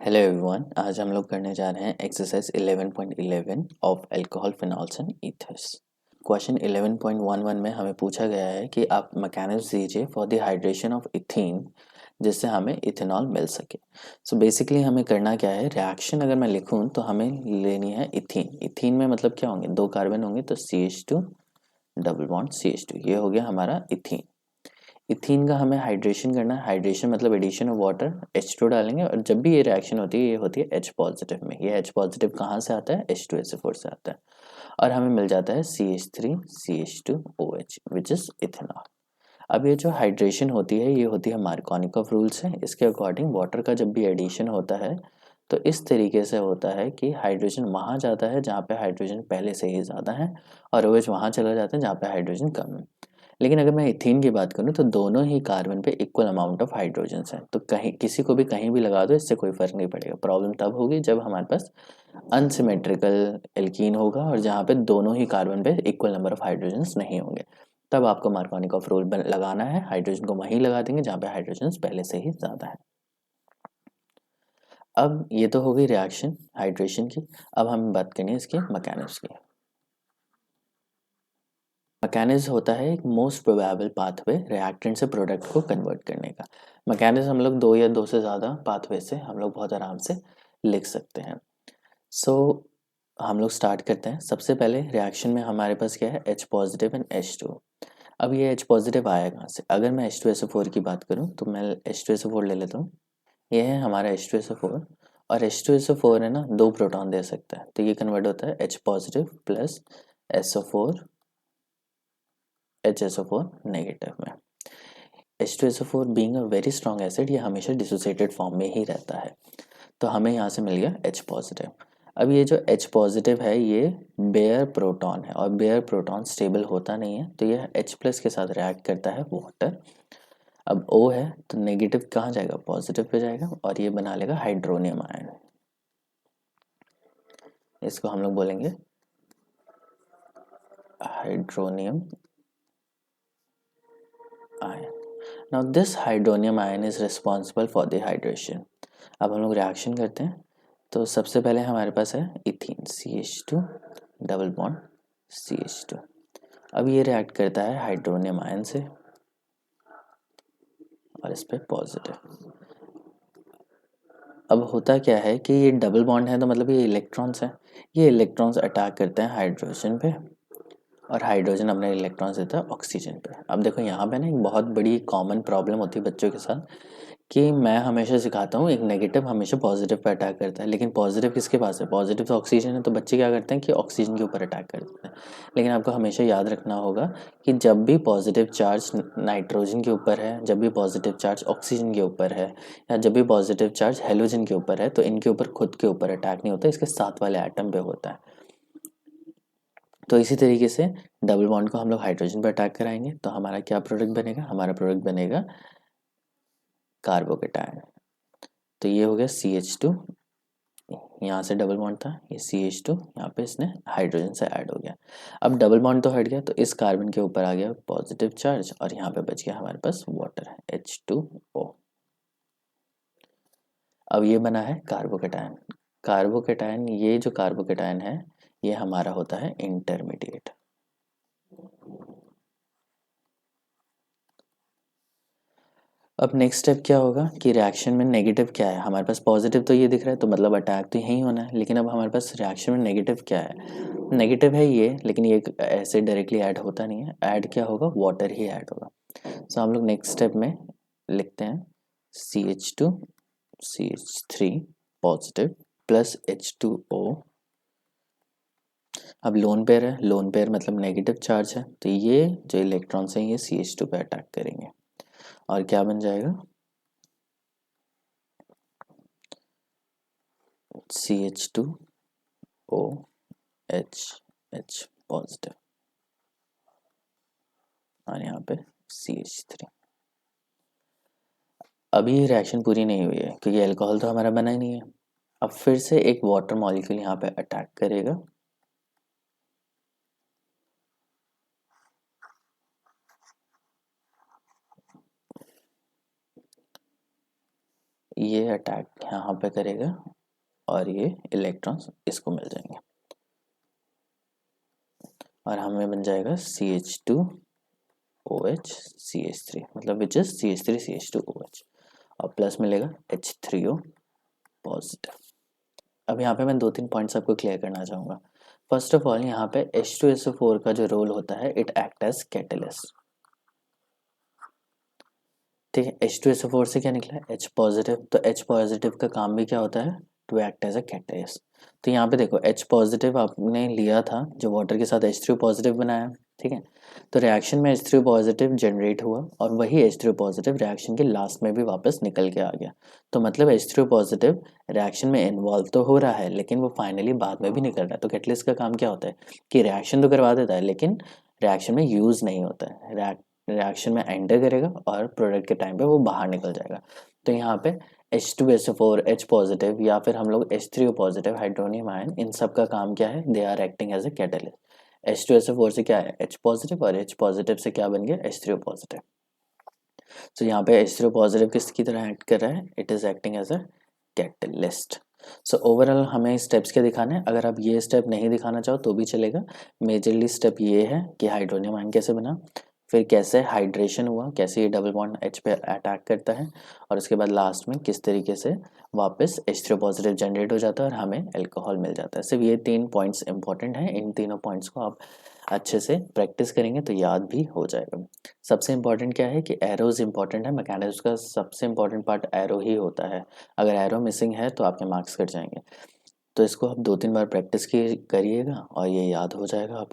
Hello everyone, आज हम लोग करने जा रहे हैं exercise 11.11 of alcohol phenols and ethers. Question 11.11 में हमें पूछा गया है कि आप मैकेनिज्म दीजिए for the hydration of ethene जिससे हमें इथेनॉल मिल सके। सो बेसिकली हमें करना क्या है, रिएक्शन अगर मैं लिखूं तो हमें लेनी है इथीन। इथीन में मतलब क्या होंगे, दो कार्बन होंगे तो CH2 डबल बॉन्ड CH2, ये हो गया हमारा इथीन। इथीन का हमें हाइड्रेशन करना है। हाइड्रेशन मतलब एडिशन ऑफ वाटर, H2 डालेंगे और जब भी ये रिएक्शन होती है ये होती है H पॉजिटिव में। ये H पॉजिटिव कहाँ से आता है, H2SO4 से आता है और हमें मिल जाता है CH3CH2OH विच इज इथेनॉल। अब ये जो हाइड्रेशन होती है ये होती है मार्कोनिकॉफ रूल से। इसके अकॉर्डिंग वाटर का जब भी एडिशन होता है तो इस तरीके से होता है कि हाइड्रोजन वहाँ जाता है जहाँ पे हाइड्रोजन पहले से ही ज़्यादा है और OH वहाँ चला जाता है जहाँ पे हाइड्रोजन कम है। लेकिन अगर मैं इथीन की बात करूँ तो दोनों ही कार्बन पे इक्वल अमाउंट ऑफ हाइड्रोजन्स हैं, तो कहीं किसी को भी कहीं भी लगा दो, इससे कोई फर्क नहीं पड़ेगा। प्रॉब्लम तब होगी जब हमारे पास अनसिमेट्रिकल एल्कीन होगा और जहाँ पे दोनों ही कार्बन पे इक्वल नंबर ऑफ हाइड्रोजन्स नहीं होंगे, तब आपको मार्कोनिकॉफ रूल लगाना है। हाइड्रोजन को वहीं लगा देंगे जहाँ पे हाइड्रोजन्स पहले से ही ज़्यादा है। अब ये तो हो गई रिएक्शन हाइड्रेशन की। अब हम बात करेंगे इसके मैकेनिज्म की। मैकेनिज्म होता है एक मोस्ट प्रोबेबल पाथवे रिएक्टेंट से प्रोडक्ट को कन्वर्ट करने का। मैकेनिज्म हम लोग दो या दो से ज़्यादा पाथवे से हम लोग बहुत आराम से लिख सकते हैं। सो हम लोग स्टार्ट करते हैं। सबसे पहले रिएक्शन में हमारे पास क्या है, H पॉजिटिव एंड H2। अब ये H पॉजिटिव आया कहाँ से, अगर मैं H2SO4 की बात करूँ तो मैं H2SO4 ले लेता हूँ। ये है हमारा H2SO4 और H2SO4 है ना, दो प्रोटॉन दे सकता है तो ये कन्वर्ट होता है H positive plus SO4 HSO4 negative में। H2SO4 being a very strong acid ये हमेशा डिसोसिएटेड फॉर्म में ही रहता है, तो हमें यहाँ से मिल गया H पॉजिटिव। अब ये जो H पॉजिटिव है ये बेयर प्रोटॉन है और बेयर प्रोटॉन स्टेबल होता नहीं है, तो ये H प्लस के साथ रिएक्ट करता है वाटर। अब O है तो नेगेटिव कहाँ जाएगा, पॉजिटिव पे जाएगा और ये बना लेगा हाइड्रोनियम आयन। इसको हम लोग बोलेंगे hydronium ion. Now this hydronium ion is responsible for the hydration. अब हम लोग रिएक्शन करते हैं तो सबसे पहले हमारे पास है ethene CH2 double bond CH2। अब ये रिएक्ट करता है हाइड्रोनियम आयन से और इस पे पॉजिटिव। अब होता क्या है कि ये डबल बॉन्ड है तो मतलब ये इलेक्ट्रॉन्स हैं, ये इलेक्ट्रॉन्स अटैक करते हैं हाइड्रोजन पे और हाइड्रोजन अपने इलेक्ट्रॉन्स देता है ऑक्सीजन पे। अब देखो यहाँ पे ना एक बहुत बड़ी कॉमन प्रॉब्लम होती है बच्चों के साथ कि मैं हमेशा सिखाता हूँ एक नेगेटिव हमेशा पॉजिटिव पे अटैक करता है, लेकिन पॉजिटिव किसके पास है, पॉजिटिव तो ऑक्सीजन है, तो बच्चे क्या करते हैं कि ऑक्सीजन के ऊपर अटैक कर देते हैं। लेकिन आपको हमेशा याद रखना होगा कि जब भी पॉजिटिव चार्ज नाइट्रोजन के ऊपर है, जब भी पॉजिटिव चार्ज ऑक्सीजन के ऊपर है या जब भी पॉजिटिव चार्ज हेलोजन के ऊपर है, तो इनके ऊपर खुद के ऊपर अटैक नहीं होता, इसके साथ वाले एटम पे होता है। तो इसी तरीके से डबल बॉन्ड को हम लोग हाइड्रोजन पर अटैक कराएंगे तो हमारा क्या प्रोडक्ट बनेगा, हमारा प्रोडक्ट बनेगा कार्बोकेटायन। तो ये हो गया CH2, यहाँ से डबल बॉन्ड था, ये CH2 यहाँ पे इसने हाइड्रोजन से ऐड हो गया। अब डबल बॉन्ड तो हट गया तो इस कार्बन के ऊपर आ गया पॉजिटिव चार्ज और यहाँ पे बच गया हमारे पास वाटर है H2O। अब ये बना है कार्बोकेटायन। कार्बोकेटायन, ये जो कार्बोकेटायन है ये हमारा होता है इंटरमीडिएट। अब नेक्स्ट स्टेप क्या होगा कि रिएक्शन में नेगेटिव क्या है, हमारे पास पॉजिटिव तो ये दिख रहा है तो मतलब अटैक तो यही होना है, लेकिन अब हमारे पास रिएक्शन में नेगेटिव क्या है, नेगेटिव है ये, लेकिन ये ऐसे डायरेक्टली ऐड होता नहीं है, ऐड क्या होगा, वाटर ही ऐड होगा। सो हम लोग नेक्स्ट स्टेप में लिखते हैं CH2 CH3 positive plus H2O। अब लोन पेयर है, लोन पेयर मतलब नेगेटिव चार्ज है, तो ये जो इलेक्ट्रॉन्स हैं ये CH2 पे अटैक करेंगे और क्या बन जाएगा CH2OH पॉजिटिव और यहाँ पे CH3। अभी रिएक्शन पूरी नहीं हुई है क्योंकि अल्कोहल तो हमारा बना ही नहीं है। अब फिर से एक वाटर मॉलिक्यूल यहाँ पे अटैक करेगा, ये अटैक यहाँ पे करेगा और ये इलेक्ट्रॉन्स इसको मिल जाएंगे और हमें बन जाएगा CH2OH CH3, मतलब विच इज CH3 CH2OH, और प्लस मिलेगा H3O पॉजिटिव। अब यहाँ पे मैं 2-3 पॉइंट्स आपको क्लियर करना चाहूँगा। फर्स्ट ऑफ ऑल यहाँ पे H2SO4 का जो रोल होता है, इट एक्ट एज कैटलिस्ट। ठीक है, H2SO4 से क्या निकला है, H पॉजिटिव, तो H पॉजिटिव का काम भी क्या होता है, to act as a catalyst. तो यहाँ पे देखो H पॉजिटिव आपने लिया था जो वाटर के साथ H3O पॉजिटिव बनाया, ठीक है, तो रिएक्शन में H3O पॉजिटिव जनरेट हुआ और वही H3O पॉजिटिव रिएक्शन के लास्ट में भी वापस निकल के आ गया। तो मतलब H3O पॉजिटिव रिएक्शन में इन्वॉल्व तो हो रहा है लेकिन वो फाइनली बाद में भी निकल रहा है। तो कैटलिस्ट का काम क्या होता है कि रिएक्शन तो करवा देता है लेकिन रिएक्शन में यूज़ नहीं होता है, रिएक्शन में एंटर करेगा और प्रोडक्ट के टाइम पे वो बाहर निकल जाएगा। तो यहाँ पे H2SO4 H पॉजिटिव या फिर हम लोग H3O पॉजिटिव हाइड्रोनियम आयन, इन सब का काम क्या है, they are acting as a catalyst. H2SO4 से क्या है, H पॉजिटिव, और H पॉजिटिव से क्या बन गया, H3O पॉजिटिव। तो यहाँ पे H3O पॉजिटिव किसकी तरह एक्ट कर रहा है, it is acting as a catalyst. So overall हमें स्टेप्स क्या दिखाने हैं, अगर आप ये स्टेप नहीं दिखाना चाहो तो भी चलेगा। मेजरली स्टेप ये है कि हाइड्रोनियम आयन कैसे बना, फिर कैसे हाइड्रेशन हुआ, कैसे ये डबल बॉन्ड H पे अटैक करता है, और उसके बाद लास्ट में किस तरीके से वापस H3O पॉजिटिव जनरेट हो जाता है और हमें अल्कोहल मिल जाता है। सिर्फ ये 3 पॉइंट्स इंपॉर्टेंट हैं, इन तीनों पॉइंट्स को आप अच्छे से प्रैक्टिस करेंगे तो याद भी हो जाएगा। सबसे इम्पॉर्टेंट क्या है कि एरोज इंपॉर्टेंट है, मैकेनिज्म का सबसे इम्पॉर्टेंट पार्ट एरो ही होता है। अगर एरो मिसिंग है तो आपके मार्क्स कट जाएंगे। तो इसको आप 2-3 बार प्रैक्टिस करिएगा और ये याद हो जाएगा आपको।